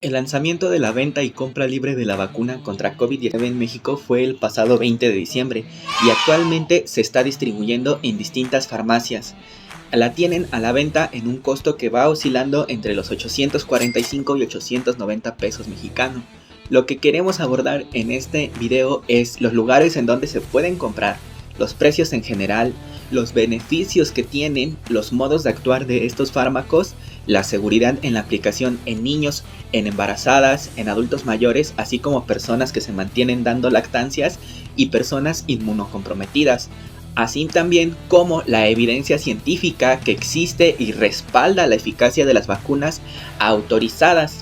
El lanzamiento de la venta y compra libre de la vacuna contra COVID-19 en México fue el pasado 20 de diciembre y actualmente se está distribuyendo en distintas farmacias. La tienen a la venta en un costo que va oscilando entre los 845 y 890 pesos mexicanos. Lo que queremos abordar en este video es los lugares en donde se pueden comprar, los precios en general, los beneficios que tienen, los modos de actuar de estos fármacos, la seguridad en la aplicación en niños, en embarazadas, en adultos mayores, así como personas que se mantienen dando lactancias y personas inmunocomprometidas, así también como la evidencia científica que existe y respalda la eficacia de las vacunas autorizadas.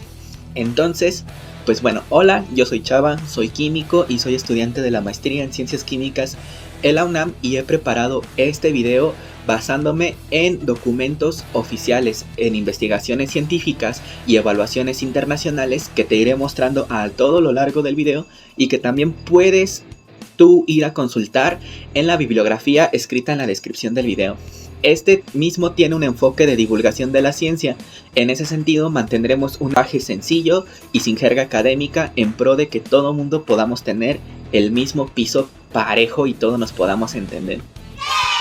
Entonces, pues bueno, hola, yo soy Chava, soy químico y soy estudiante de la maestría en Ciencias Químicas en la UNAM y he preparado este video basándome en documentos oficiales, en investigaciones científicas y evaluaciones internacionales que te iré mostrando a todo lo largo del video y que también puedes tú ir a consultar en la bibliografía escrita en la descripción del video. Este mismo tiene un enfoque de divulgación de la ciencia. En ese sentido mantendremos un lenguaje sencillo y sin jerga académica en pro de que todo mundo podamos tener el mismo piso parejo y todos nos podamos entender.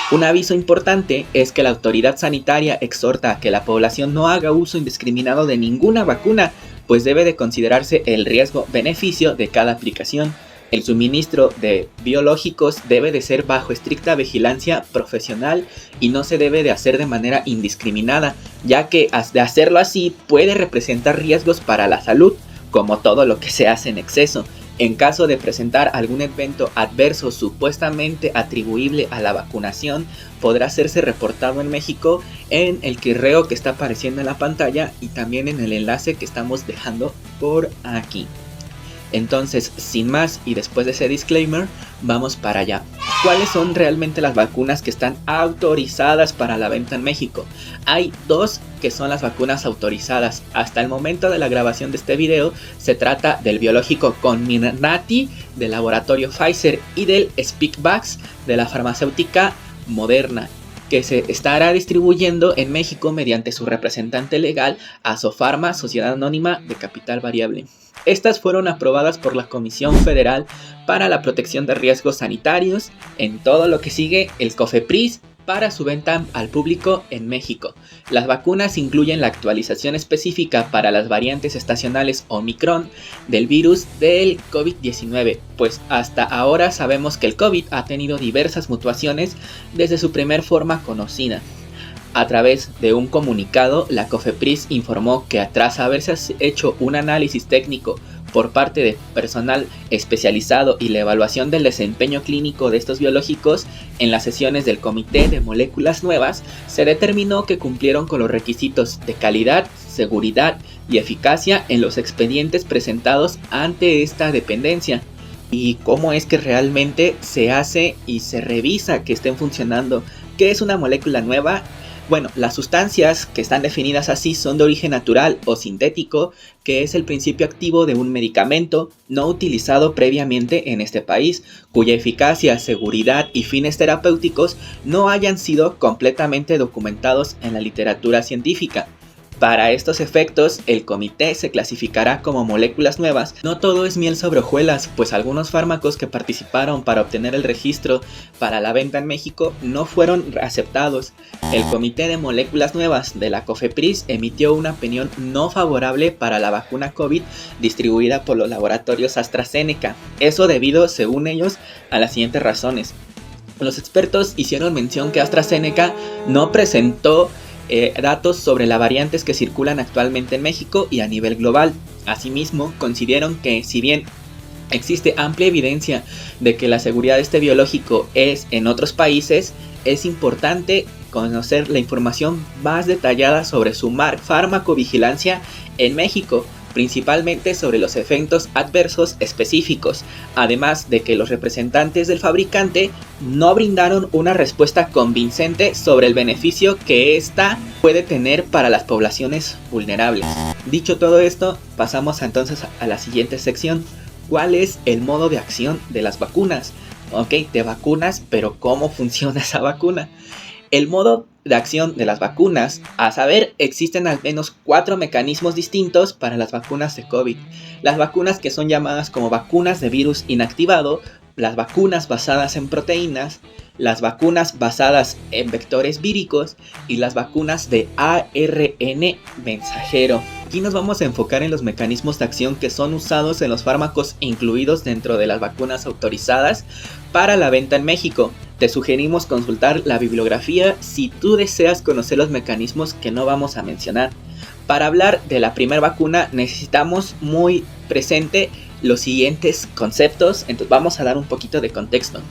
Un aviso importante es que la autoridad sanitaria exhorta a que la población no haga uso indiscriminado de ninguna vacuna, pues debe de considerarse el riesgo-beneficio de cada aplicación. El suministro de biológicos debe de ser bajo estricta vigilancia profesional y no se debe de hacer de manera indiscriminada, ya que de hacerlo así puede representar riesgos para la salud, como todo lo que se hace en exceso. En caso de presentar algún evento adverso supuestamente atribuible a la vacunación, podrá hacerse reportado en México en el correo que está apareciendo en la pantalla y también en el enlace que estamos dejando por aquí. Entonces, sin más y después de ese disclaimer, vamos para allá. ¿Cuáles son realmente las vacunas que están autorizadas para la venta en México? Hay dos que son las vacunas autorizadas. Hasta el momento de la grabación de este video se trata del biológico Comirnaty del laboratorio Pfizer y del Spikevax de la farmacéutica Moderna, que se estará distribuyendo en México mediante su representante legal Asofarma, Sociedad Anónima de Capital Variable. Estas fueron aprobadas por la Comisión Federal para la Protección de Riesgos Sanitarios en todo lo que sigue el COFEPRIS para su venta al público en México. Las vacunas incluyen la actualización específica para las variantes estacionales Omicron del virus del COVID-19, pues hasta ahora sabemos que el COVID ha tenido diversas mutaciones desde su primer forma conocida. A través de un comunicado, la COFEPRIS informó que tras haberse hecho un análisis técnico por parte de personal especializado y la evaluación del desempeño clínico de estos biológicos en las sesiones del Comité de Moléculas Nuevas, se determinó que cumplieron con los requisitos de calidad, seguridad y eficacia en los expedientes presentados ante esta dependencia. ¿Y cómo es que realmente se hace y se revisa que estén funcionando? ¿Qué es una molécula nueva? Bueno, las sustancias que están definidas así son de origen natural o sintético, que es el principio activo de un medicamento no utilizado previamente en este país, cuya eficacia, seguridad y fines terapéuticos no hayan sido completamente documentados en la literatura científica. Para estos efectos, el comité se clasificará como moléculas nuevas. No todo es miel sobre hojuelas, pues algunos fármacos que participaron para obtener el registro para la venta en México no fueron aceptados. El Comité de Moléculas Nuevas de la COFEPRIS emitió una opinión no favorable para la vacuna COVID distribuida por los laboratorios AstraZeneca. Eso debido, según ellos, a las siguientes razones. Los expertos hicieron mención que AstraZeneca no presentó datos sobre las variantes que circulan actualmente en México y a nivel global. Asimismo, consideraron que si bien existe amplia evidencia de que la seguridad de este biológico es en otros países, es importante conocer la información más detallada sobre su farmacovigilancia en México, principalmente sobre los efectos adversos específicos, además de que los representantes del fabricante no brindaron una respuesta convincente sobre el beneficio que ésta puede tener para las poblaciones vulnerables. Dicho todo esto, pasamos entonces a la siguiente sección. ¿Cuál es el modo de acción de las vacunas? Ok, te vacunas, pero ¿cómo funciona esa vacuna? El modo de acción de las vacunas, a saber, existen al menos 4 mecanismos distintos para las vacunas de COVID. Las vacunas que son llamadas como vacunas de virus inactivado, las vacunas basadas en proteínas, las vacunas basadas en vectores víricos y las vacunas de ARN mensajero. Aquí nos vamos a enfocar en los mecanismos de acción que son usados en los fármacos incluidos dentro de las vacunas autorizadas para la venta en México. Te sugerimos consultar la bibliografía si tú deseas conocer los mecanismos que no vamos a mencionar. Para hablar de la primera vacuna necesitamos muy presente los siguientes conceptos, entonces vamos a dar un poquito de contexto.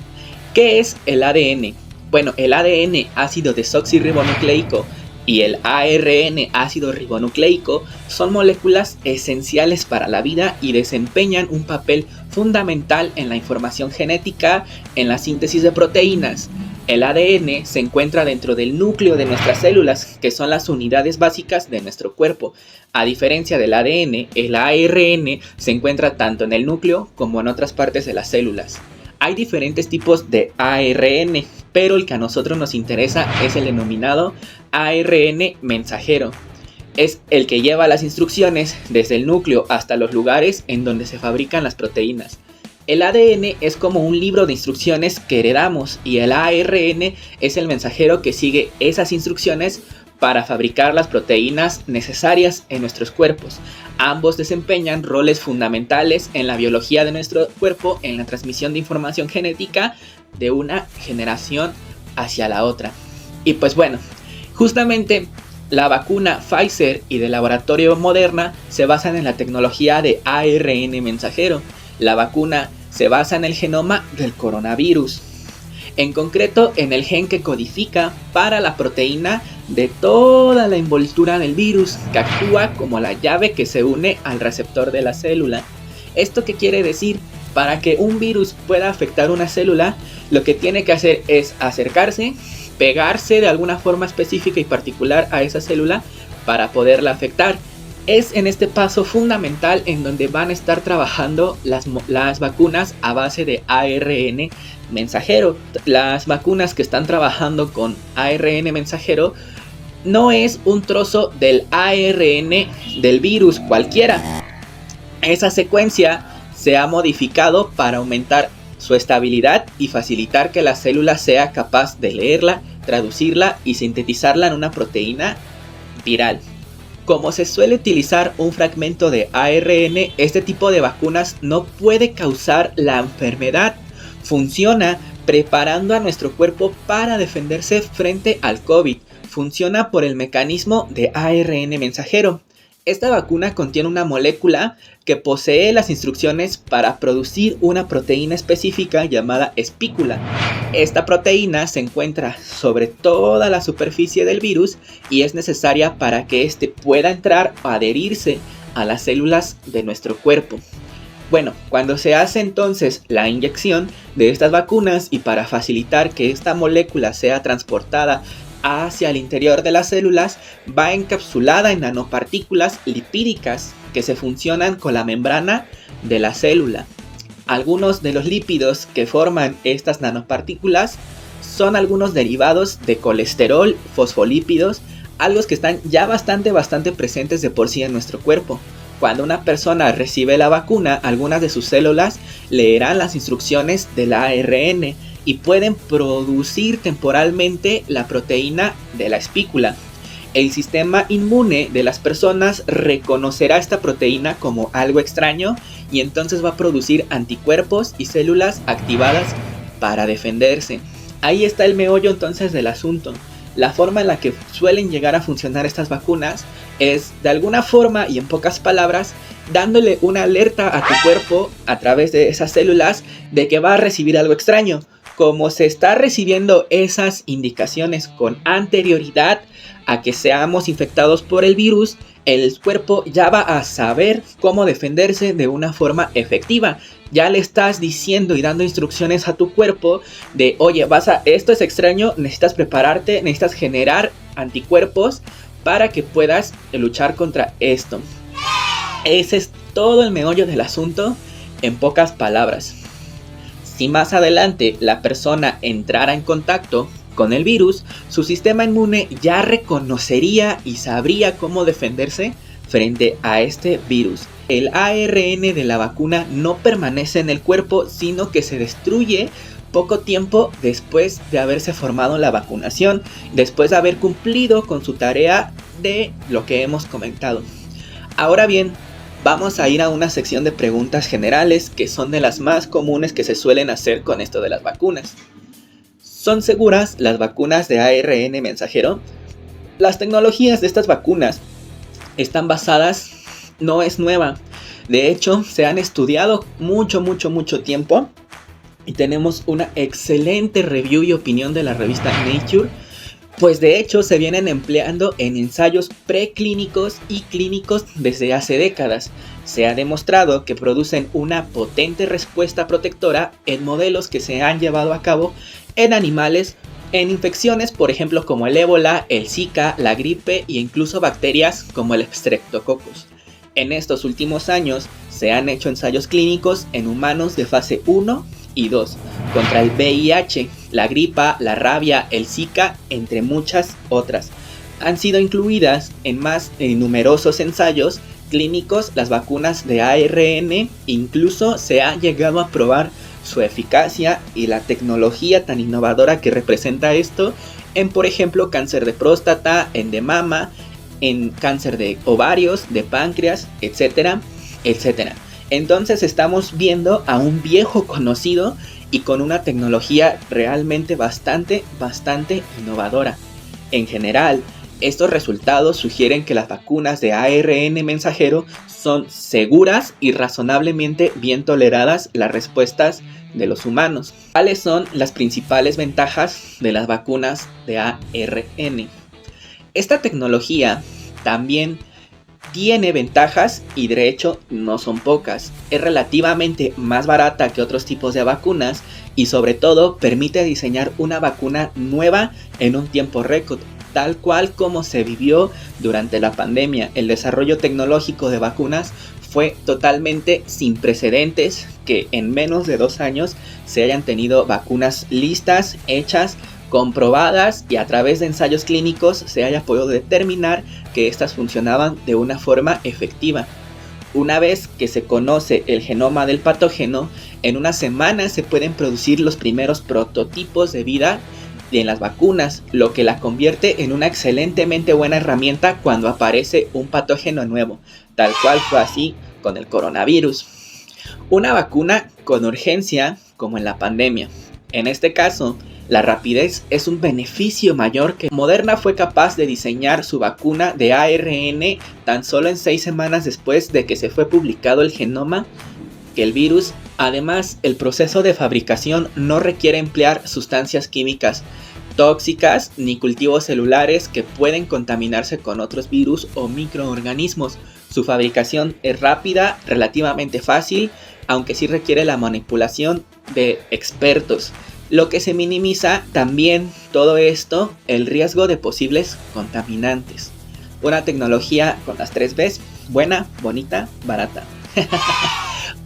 ¿Qué es el ADN? Bueno, el ADN, ácido desoxirribonucleico, y el ARN, ácido ribonucleico, son moléculas esenciales para la vida y desempeñan un papel fundamental en la información genética, en la síntesis de proteínas. El ADN se encuentra dentro del núcleo de nuestras células, que son las unidades básicas de nuestro cuerpo. A diferencia del ADN, el ARN se encuentra tanto en el núcleo como en otras partes de las células. Hay diferentes tipos de ARN, pero el que a nosotros nos interesa es el denominado ARN mensajero. Es el que lleva las instrucciones desde el núcleo hasta los lugares en donde se fabrican las proteínas. El ADN es como un libro de instrucciones que heredamos y el ARN es el mensajero que sigue esas instrucciones para fabricar las proteínas necesarias en nuestros cuerpos. Ambos desempeñan roles fundamentales en la biología de nuestro cuerpo, en la transmisión de información genética de una generación hacia la otra. Y pues bueno, justamente la vacuna Pfizer y del laboratorio Moderna se basan en la tecnología de ARN mensajero. La vacuna se basa en el genoma del coronavirus, en concreto en el gen que codifica para la proteína de toda la envoltura del virus, que actúa como la llave que se une al receptor de la célula. ¿Esto qué quiere decir? Para que un virus pueda afectar una célula, lo que tiene que hacer es acercarse, pegarse de alguna forma específica y particular a esa célula para poderla afectar. Es en este paso fundamental en donde van a estar trabajando las vacunas a base de ARN mensajero. Las vacunas que están trabajando con ARN mensajero no es un trozo del ARN del virus cualquiera. Esa secuencia se ha modificado para aumentar su estabilidad y facilitar que la célula sea capaz de leerla, traducirla y sintetizarla en una proteína viral. Como se suele utilizar un fragmento de ARN, este tipo de vacunas no puede causar la enfermedad. Funciona preparando a nuestro cuerpo para defenderse frente al COVID. Funciona por el mecanismo de ARN mensajero. Esta vacuna contiene una molécula que posee las instrucciones para producir una proteína específica llamada espícula. Esta proteína se encuentra sobre toda la superficie del virus y es necesaria para que éste pueda entrar o adherirse a las células de nuestro cuerpo. Bueno, cuando se hace entonces la inyección de estas vacunas y para facilitar que esta molécula sea transportada hacia el interior de las células, va encapsulada en nanopartículas lipídicas que se funcionan con la membrana de la célula. Algunos de los lípidos que forman estas nanopartículas son algunos derivados de colesterol, fosfolípidos, algo que están ya bastante presentes de por sí en nuestro cuerpo. Cuando una persona recibe la vacuna, algunas de sus células leerán las instrucciones del ARN y pueden producir temporalmente la proteína de la espícula. El sistema inmune de las personas reconocerá esta proteína como algo extraño y entonces va a producir anticuerpos y células activadas para defenderse. Ahí está el meollo entonces del asunto. La forma en la que suelen llegar a funcionar estas vacunas es de alguna forma y en pocas palabras dándole una alerta a tu cuerpo a través de esas células de que va a recibir algo extraño. Como se está recibiendo esas indicaciones con anterioridad a que seamos infectados por el virus, el cuerpo ya va a saber cómo defenderse de una forma efectiva. Ya le estás diciendo y dando instrucciones a tu cuerpo de, oye, esto es extraño, necesitas prepararte, necesitas generar anticuerpos para que puedas luchar contra esto. Ese es todo el meollo del asunto en pocas palabras. Si más adelante la persona entrara en contacto Con el virus, su sistema inmune ya reconocería y sabría cómo defenderse frente a este virus. El ARN de la vacuna no permanece en el cuerpo, sino que se destruye poco tiempo después de haberse formado la vacunación, después de haber cumplido con su tarea de lo que hemos comentado. Ahora bien, vamos a ir a una sección de preguntas generales que son de las más comunes que se suelen hacer con esto de las vacunas. ¿Son seguras las vacunas de ARN mensajero? Las tecnologías de estas vacunas están basadas, no es nueva. De hecho, se han estudiado mucho tiempo y tenemos una excelente review y opinión de la revista Nature, pues de hecho se vienen empleando en ensayos preclínicos y clínicos desde hace décadas. Se ha demostrado que producen una potente respuesta protectora en modelos que se han llevado a cabo en animales, en infecciones por ejemplo como el ébola, el Zika, la gripe e incluso bacterias como el Streptococcus. En estos últimos años se han hecho ensayos clínicos en humanos de fase 1 y 2 contra el VIH, la gripa, la rabia, el Zika, entre muchas otras. Han sido incluidas en más numerosos ensayos clínicos las vacunas de ARN, incluso se ha llegado a probar su eficacia y la tecnología tan innovadora que representa esto en, por ejemplo, cáncer de próstata, en de mama, en cáncer de ovarios, de páncreas, etcétera, etcétera. Entonces estamos viendo a un viejo conocido y con una tecnología realmente bastante innovadora. En general, estos resultados sugieren que las vacunas de ARN mensajero son seguras y razonablemente bien toleradas las respuestas de los humanos. ¿Cuáles son las principales ventajas de las vacunas de ARN? Esta tecnología también tiene ventajas y de hecho no son pocas. Es relativamente más barata que otros tipos de vacunas y sobre todo permite diseñar una vacuna nueva en un tiempo récord, tal cual como se vivió durante la pandemia. El desarrollo tecnológico de vacunas fue totalmente sin precedentes, que en menos de 2 años se hayan tenido vacunas listas, hechas, comprobadas y a través de ensayos clínicos se haya podido determinar que estas funcionaban de una forma efectiva. Una vez que se conoce el genoma del patógeno, en una semana se pueden producir los primeros prototipos de vida en las vacunas, lo que la convierte en una excelentemente buena herramienta cuando aparece un patógeno nuevo, tal cual fue así con el coronavirus. Una vacuna con urgencia como en la pandemia. En este caso, la rapidez es un beneficio mayor que Moderna fue capaz de diseñar su vacuna de ARN tan solo en 6 semanas después de que se fue publicado el genoma que el virus. Además, el proceso de fabricación no requiere emplear sustancias químicas tóxicas ni cultivos celulares que pueden contaminarse con otros virus o microorganismos. Su fabricación es rápida, relativamente fácil, aunque sí requiere la manipulación de expertos, lo que se minimiza también todo esto el riesgo de posibles contaminantes. Una tecnología con las 3 Bs: buena, bonita, barata.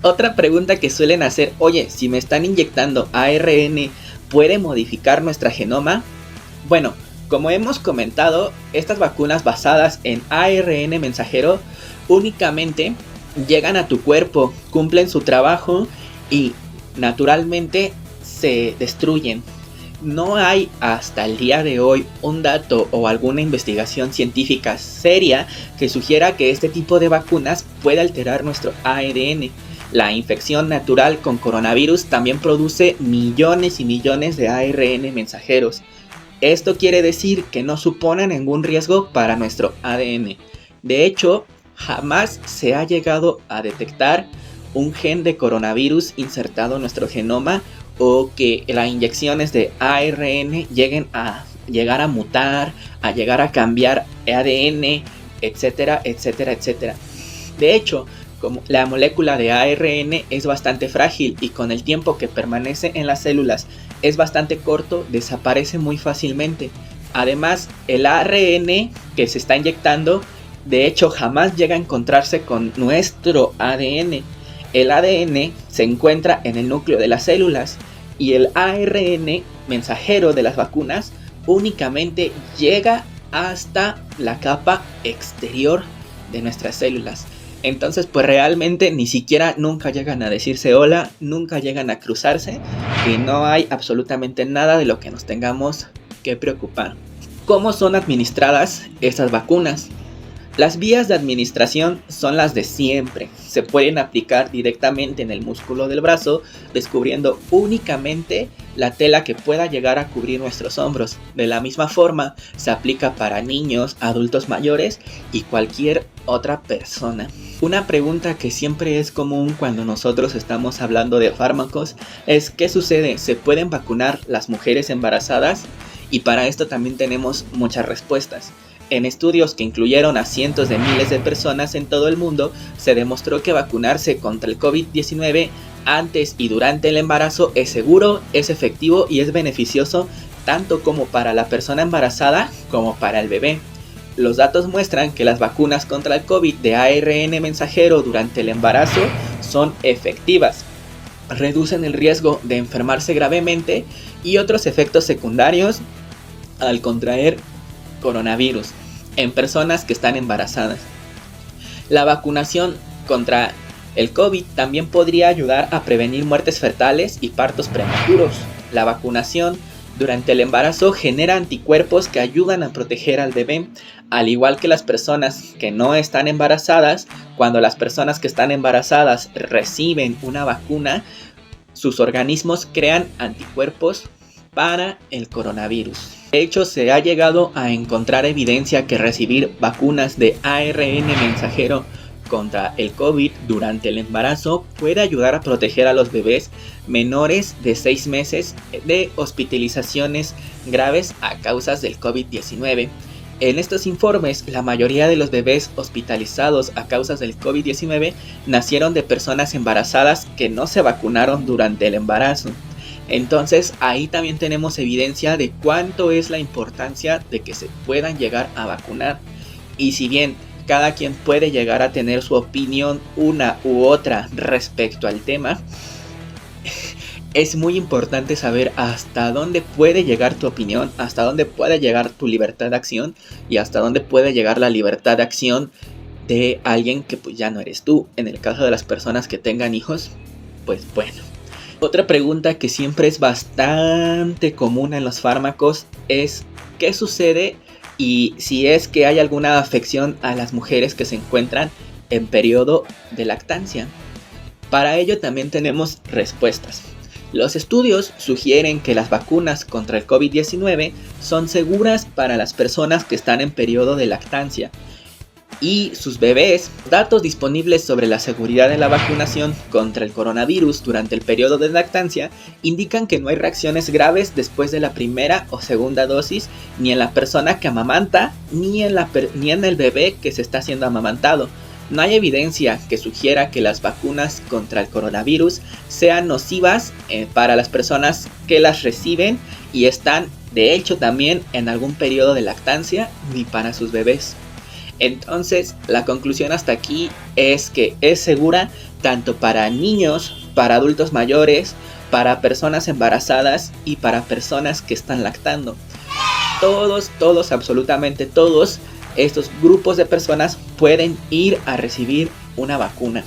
Otra pregunta que suelen hacer: oye, si me están inyectando ARN, ¿puede modificar nuestra genoma? Bueno, como hemos comentado, estas vacunas basadas en ARN mensajero únicamente llegan a tu cuerpo, cumplen su trabajo y naturalmente se destruyen. No hay hasta el día de hoy un dato o alguna investigación científica seria que sugiera que este tipo de vacunas puede alterar nuestro ARN. La infección natural con coronavirus también produce millones y millones de ARN mensajeros. Esto quiere decir que no supone ningún riesgo para nuestro ADN. De hecho, jamás se ha llegado a detectar un gen de coronavirus insertado en nuestro genoma, o que las inyecciones de ARN lleguen a llegar a mutar, a llegar a cambiar ADN, etcétera, etcétera, etcétera. De hecho, como la molécula de ARN es bastante frágil y con el tiempo que permanece en las células es bastante corto, desaparece muy fácilmente. Además, el ARN que se está inyectando, de hecho, jamás llega a encontrarse con nuestro ADN. El ADN se encuentra en el núcleo de las células y el ARN mensajero de las vacunas únicamente llega hasta la capa exterior de nuestras células. Entonces pues realmente ni siquiera nunca llegan a decirse hola, nunca llegan a cruzarse y no hay absolutamente nada de lo que nos tengamos que preocupar. ¿Cómo son administradas esas vacunas? Las vías de administración son las de siempre. Se pueden aplicar directamente en el músculo del brazo, descubriendo únicamente la tela que pueda llegar a cubrir nuestros hombros. De la misma forma, se aplica para niños, adultos mayores y cualquier otra persona. Una pregunta que siempre es común cuando nosotros estamos hablando de fármacos es ¿qué sucede? ¿Se pueden vacunar las mujeres embarazadas? Y para esto también tenemos muchas respuestas. En estudios que incluyeron a cientos de miles de personas en todo el mundo, se demostró que vacunarse contra el COVID-19 antes y durante el embarazo es seguro, es efectivo y es beneficioso tanto como para la persona embarazada como para el bebé. Los datos muestran que las vacunas contra el COVID de ARN mensajero durante el embarazo son efectivas, reducen el riesgo de enfermarse gravemente y otros efectos secundarios al contraer coronavirus en personas que están embarazadas. La vacunación contra el COVID también podría ayudar a prevenir muertes fetales y partos prematuros. La vacunación durante el embarazo genera anticuerpos que ayudan a proteger al bebé, al igual que las personas que no están embarazadas. Cuando las personas que están embarazadas reciben una vacuna, sus organismos crean anticuerpos para el coronavirus. De hecho, se ha llegado a encontrar evidencia que recibir vacunas de ARN mensajero contra el COVID durante el embarazo puede ayudar a proteger a los bebés menores de 6 meses de hospitalizaciones graves a causa del COVID-19. En estos informes, la mayoría de los bebés hospitalizados a causa del COVID-19 nacieron de personas embarazadas que no se vacunaron durante el embarazo. Entonces ahí también tenemos evidencia de cuánto es la importancia de que se puedan llegar a vacunar. Y si bien cada quien puede llegar a tener su opinión una u otra respecto al tema, es muy importante saber hasta dónde puede llegar tu opinión, hasta dónde puede llegar tu libertad de acción y hasta dónde puede llegar la libertad de acción de alguien que pues ya no eres tú. En el caso de las personas que tengan hijos, pues bueno. Otra pregunta que siempre es bastante común en los fármacos es ¿qué sucede y si es que hay alguna afección a las mujeres que se encuentran en periodo de lactancia? Para ello también tenemos respuestas. Los estudios sugieren que las vacunas contra el COVID-19 son seguras para las personas que están en periodo de lactancia y sus bebés. Datos disponibles sobre la seguridad de la vacunación contra el coronavirus durante el periodo de lactancia indican que no hay reacciones graves después de la primera o segunda dosis, ni en la persona que amamanta, ni en el bebé que se está siendo amamantado. No hay evidencia que sugiera que las vacunas contra el coronavirus sean nocivas para las personas que las reciben y están, de hecho, también en algún periodo de lactancia, ni para sus bebés. Entonces, la conclusión hasta aquí es que es segura tanto para niños, para adultos mayores, para personas embarazadas y para personas que están lactando. Todos, absolutamente todos estos grupos de personas pueden ir a recibir una vacuna.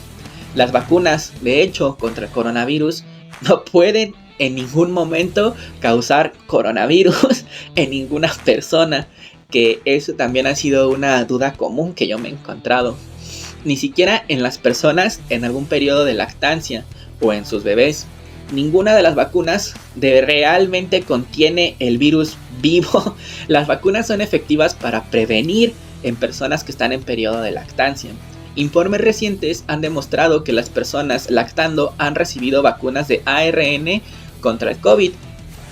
Las vacunas, de hecho, contra el coronavirus no pueden en ningún momento causar coronavirus en ninguna persona, que eso también ha sido una duda común que yo me he encontrado. Ni siquiera en las personas en algún periodo de lactancia o en sus bebés. Ninguna de las vacunas realmente contiene el virus vivo. Las vacunas son efectivas para prevenir en personas que están en periodo de lactancia. Informes recientes han demostrado que las personas lactando han recibido vacunas de ARN contra el COVID,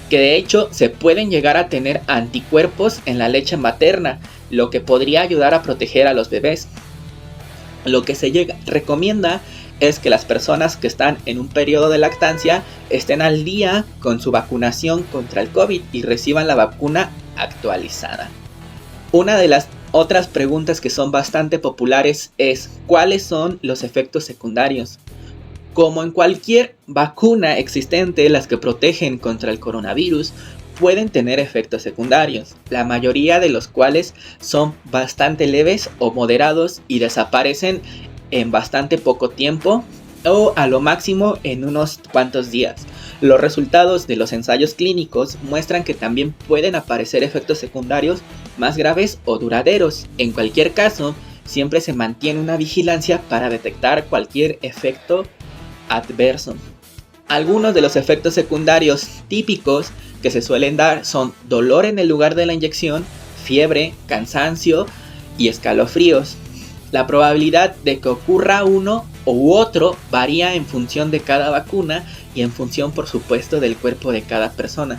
que de hecho se pueden llegar a tener anticuerpos en la leche materna, lo que podría ayudar a proteger a los bebés. Lo que se recomienda es que las personas que están en un periodo de lactancia estén al día con su vacunación contra el COVID y reciban la vacuna actualizada. Una de las otras preguntas que son bastante populares es ¿cuáles son los efectos secundarios? Como en cualquier vacuna existente, las que protegen contra el coronavirus pueden tener efectos secundarios, la mayoría de los cuales son bastante leves o moderados y desaparecen en bastante poco tiempo o a lo máximo en unos cuantos días. Los resultados de los ensayos clínicos muestran que también pueden aparecer efectos secundarios más graves o duraderos. En cualquier caso, siempre se mantiene una vigilancia para detectar cualquier efecto adverso. Algunos de los efectos secundarios típicos que se suelen dar son dolor en el lugar de la inyección, fiebre, cansancio y escalofríos. La probabilidad de que ocurra uno u otro varía en función de cada vacuna y en función, por supuesto, del cuerpo de cada persona.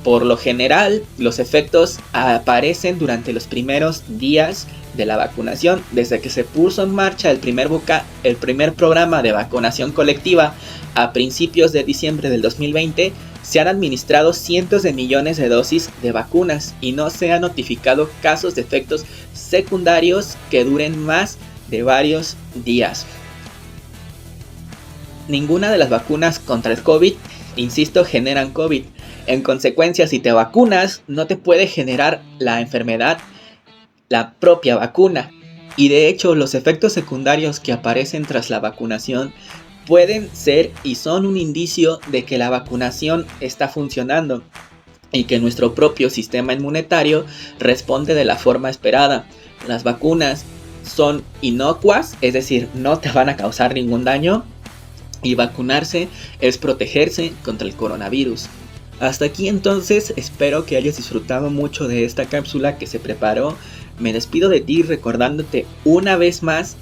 Por lo general, los efectos aparecen durante los primeros días de la vacunación. Desde que se puso en marcha el primer programa de vacunación colectiva a principios de diciembre del 2020, se han administrado cientos de millones de dosis de vacunas y no se han notificado casos de efectos secundarios que duren más de varios días. Ninguna de las vacunas contra el COVID, insisto, generan COVID. En consecuencia, si te vacunas, no te puede generar la enfermedad la propia vacuna. Y de hecho, los efectos secundarios que aparecen tras la vacunación pueden ser y son un indicio de que la vacunación está funcionando y que nuestro propio sistema inmunitario responde de la forma esperada. Las vacunas son inocuas, es decir, no te van a causar ningún daño, y vacunarse es protegerse contra el coronavirus. Hasta aquí entonces, espero que hayas disfrutado mucho de esta cápsula que se preparó. Me despido de ti recordándote una vez más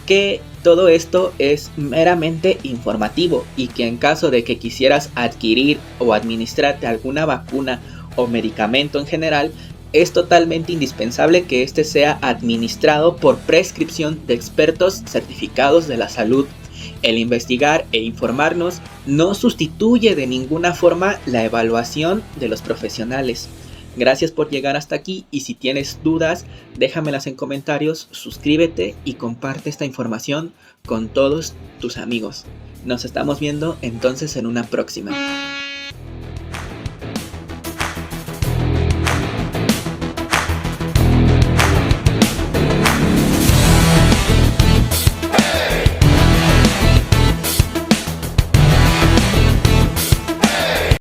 que todo esto es meramente informativo y que en caso de que quisieras adquirir o administrarte alguna vacuna o medicamento en general, es totalmente indispensable que este sea administrado por prescripción de expertos certificados de la salud. El investigar e informarnos no sustituye de ninguna forma la evaluación de los profesionales. Gracias por llegar hasta aquí y si tienes dudas, déjamelas en comentarios, suscríbete y comparte esta información con todos tus amigos. Nos estamos viendo entonces en una próxima.